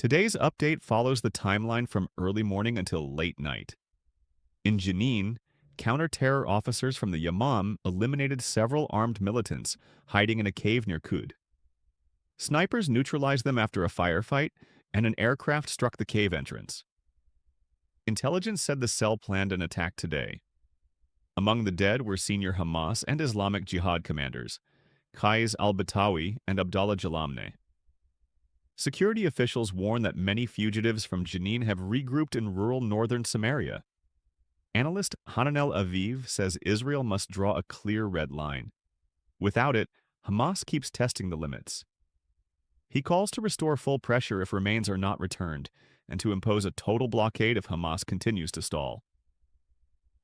Today's update follows the timeline from early morning until late night. In Jenin, counter-terror officers from the Yamam eliminated several armed militants hiding in a cave near Kud. Snipers neutralized them after a firefight, and an aircraft struck the cave entrance. Intelligence said the cell planned an attack today. Among the dead were senior Hamas and Islamic Jihad commanders, Qais al-Batawi and Abdallah Jalamne. Security officials warn that many fugitives from Jenin have regrouped in rural northern Samaria. Analyst Hananel Aviv says Israel must draw a clear red line. Without it, Hamas keeps testing the limits. He calls to restore full pressure if remains are not returned, and to impose a total blockade if Hamas continues to stall.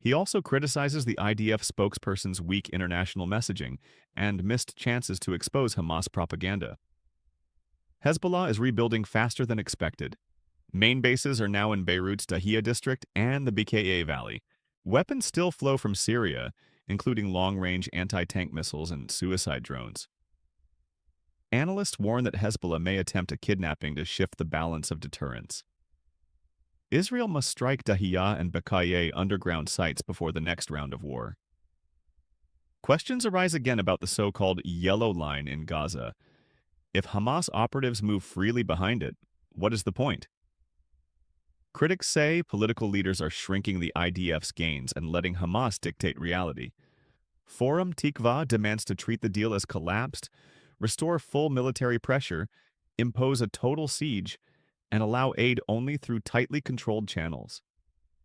He also criticizes the IDF spokesperson's weak international messaging and missed chances to expose Hamas propaganda. Hezbollah is rebuilding faster than expected. Main bases are now in Beirut's Dahia district and the BKA Valley. Weapons still flow from Syria, including long-range anti-tank missiles and suicide drones. Analysts warn that Hezbollah may attempt a kidnapping to shift the balance of deterrence. Israel must strike Dahia and Bakaye underground sites before the next round of war. Questions arise again about the so-called Yellow Line in Gaza. If Hamas operatives move freely behind it, what is the point? Critics say political leaders are shrinking the IDF's gains and letting Hamas dictate reality. Forum Tikva demands to treat the deal as collapsed, restore full military pressure, impose a total siege, and allow aid only through tightly controlled channels.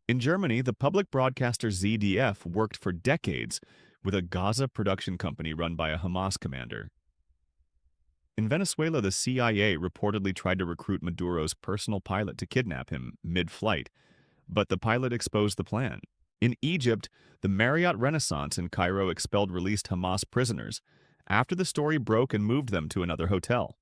In Germany, the public broadcaster ZDF worked for decades with a Gaza production company run by a Hamas commander. In Venezuela, the CIA reportedly tried to recruit Maduro's personal pilot to kidnap him mid-flight, but the pilot exposed the plan. In Egypt, the Marriott Renaissance in Cairo expelled released Hamas prisoners after the story broke and moved them to another hotel.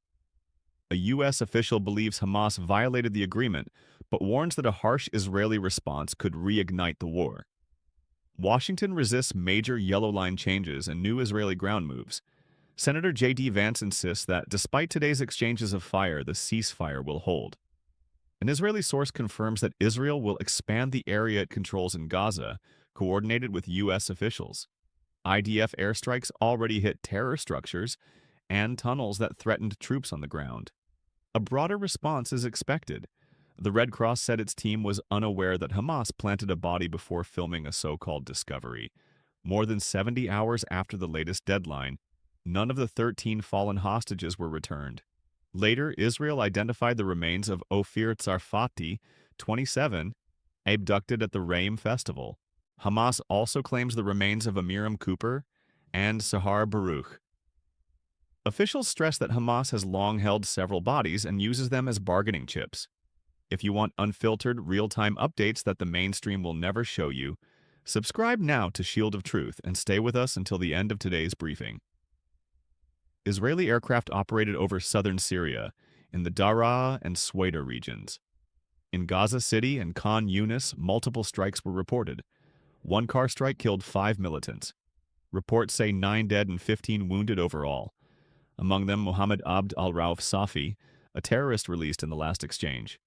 A U.S. official believes Hamas violated the agreement, but warns that a harsh Israeli response could reignite the war. Washington resists major Yellow Line changes and new Israeli ground moves. Senator J.D. Vance insists that despite today's exchanges of fire, the ceasefire will hold. An Israeli source confirms that Israel will expand the area it controls in Gaza, coordinated with U.S. officials. IDF airstrikes already hit terror structures and tunnels that threatened troops on the ground. A broader response is expected. The Red Cross said its team was unaware that Hamas planted a body before filming a so-called discovery. More than 70 hours after the latest deadline, none of the 13 fallen hostages were returned. Later, Israel identified the remains of Ofir Tsarfati, 27, abducted at the Reim festival. Hamas also claims the remains of Amiram Cooper and Sahar Baruch. Officials stress that Hamas has long held several bodies and uses them as bargaining chips. If you want unfiltered, real-time updates that the mainstream will never show you, subscribe now to Shield of Truth and stay with us until the end of today's briefing. Israeli aircraft operated over southern Syria, in the Daraa and Swaida regions. In Gaza City and Khan Yunis, multiple strikes were reported. One car strike killed 5 militants. Reports say 9 dead and 15 wounded overall. Among them, Mohammed Abd al-Rauf Safi, a terrorist released in the last exchange.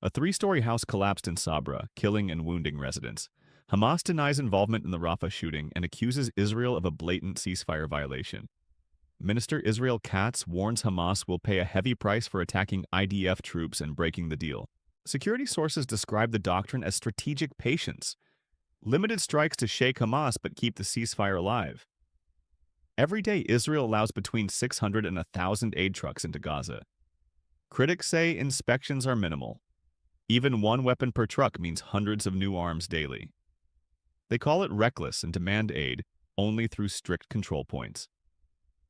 A 3-story house collapsed in Sabra, killing and wounding residents. Hamas denies involvement in the Rafah shooting and accuses Israel of a blatant ceasefire violation. Minister Israel Katz warns Hamas will pay a heavy price for attacking IDF troops and breaking the deal. Security sources describe the doctrine as strategic patience. Limited strikes to shake Hamas but keep the ceasefire alive. Every day, Israel allows between 600 and 1,000 aid trucks into Gaza. Critics say inspections are minimal. Even one weapon per truck means hundreds of new arms daily. They call it reckless and demand aid only through strict control points.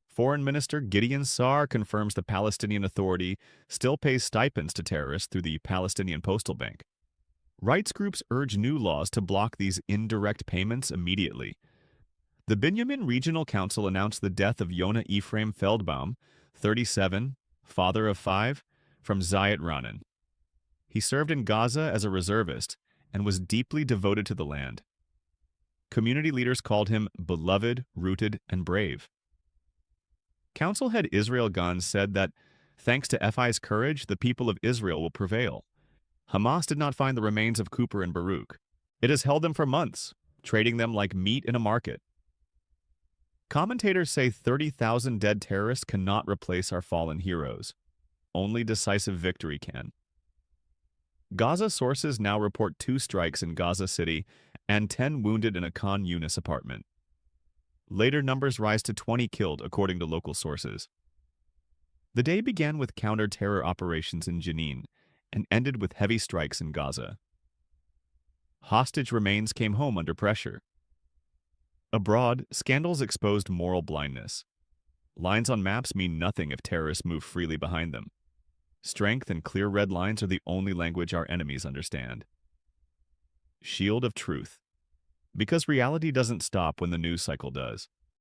Foreign Minister Gideon Saar confirms the Palestinian Authority still pays stipends to terrorists through the Palestinian Postal Bank. Rights groups urge new laws to block these indirect payments immediately. The Binyamin Regional Council announced the death of Yonah Ephraim Feldbaum, 37, father of 5, from Zayat Ranan. He served in Gaza as a reservist and was deeply devoted to the land. Community leaders called him beloved, rooted, and brave. Council head Israel Gans said that Thanks to FI's courage, the people of Israel will prevail. Hamas did not find the remains of Cooper and Baruch. It has held them for months, trading them like meat in a market. Commentators say 30,000 dead terrorists cannot replace our fallen heroes. Only decisive victory can. Gaza sources now report 2 strikes in Gaza City and 10 wounded in a Khan Yunis apartment. Later numbers rise to 20 killed, according to local sources. The day began with counter-terror operations in Jenin and ended with heavy strikes in Gaza. Hostage remains came home under pressure. Abroad, scandals exposed moral blindness. Lines on maps mean nothing if terrorists move freely behind them. Strength and clear red lines are the only language our enemies understand. Shield of truth. Because reality doesn't stop when the news cycle does.